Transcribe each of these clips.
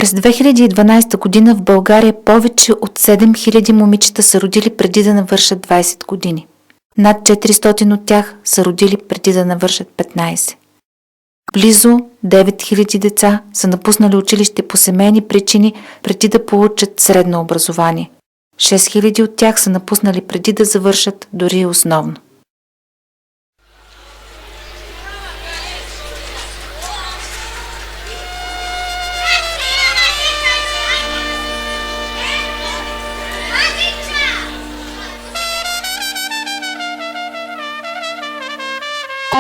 През 2012 година в България повече от 7000 момичета са родили преди да навършат 20 години. Над 400 от тях са родили преди да навършат 15. Близо 9000 деца са напуснали училище по семейни причини преди да получат средно образование. 6000 от тях са напуснали преди да завършат дори основно.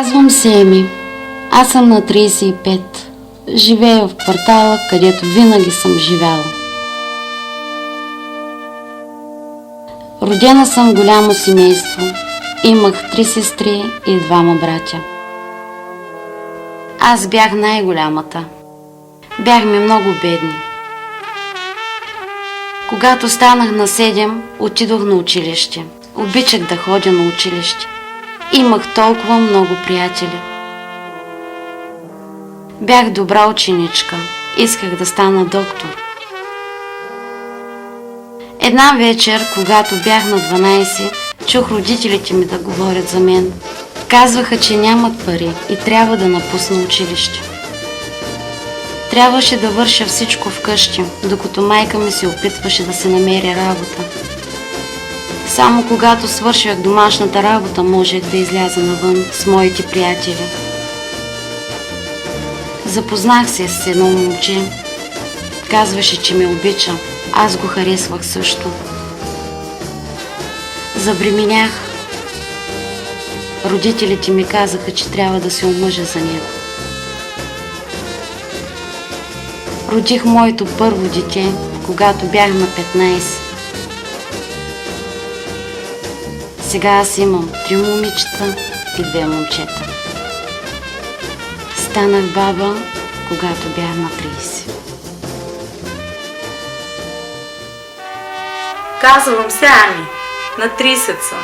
Казвам се Еми. Аз съм на 35. Живея в квартала, където винаги съм живяла. Родена съм в голямо семейство. Имах 3 сестри и 2 братя. Аз бях най-голямата. Бяхме много бедни. Когато станах на 7, отидох на училище. Обичах да ходя на училище. Имах толкова много приятели. Бях добра ученичка. Исках да стана доктор. Една вечер, когато бях на 12, чух родителите ми да говорят за мен. Казваха, че нямат пари и трябва да напусна училище. Трябваше да върша всичко вкъщи, докато майка ми се опитваше да се намери работа. Само когато свършвах домашната работа, можех да изляза навън с моите приятели. Запознах се с едно момче. Казваше, че ме обича. Аз го харесвах също. Забременях. Родителите ми казаха, че трябва да се омъжа за него. Родих моето първо дете, когато бях на 15. Сега аз имам 3 момичета и 2 момчета. Станах баба, когато бях на 30. Казвам се Ами. На 30 съм.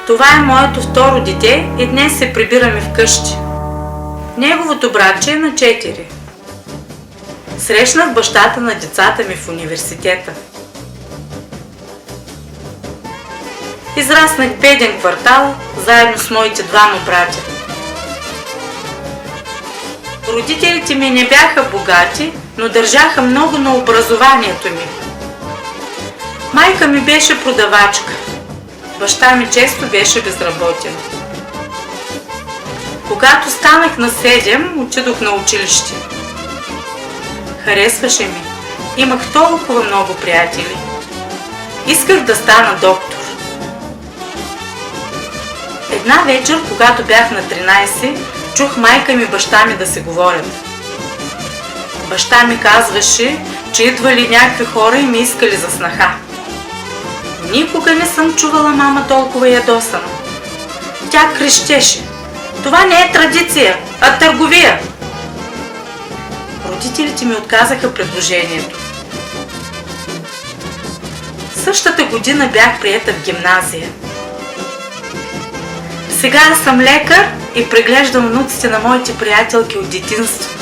Това е моето второ дете и днес се прибираме вкъщи. Неговото братче е на 4. Срещнах бащата на децата ми в университета. Израснах в беден квартал, заедно с моите 2 братя. Родителите ми не бяха богати, но държаха много на образованието ми. Майка ми беше продавачка. Баща ми често беше безработен. Когато станах на 7, отидох на училище. Харесваше ми. Имах толкова много приятели. Исках да стана доктор. Една вечер, когато бях на 13, чух майка ми и баща ми да се говорят. Баща ми казваше, че идвали някакви хора и ми искали за снаха. Никога не съм чувала мама толкова ядосана. Тя крещеше. Това не е традиция, а търговия. Родителите ми отказаха предложението. Същата година бях приета в гимназия. Сега съм лекар и преглеждам внуците на моите приятелки от детинство.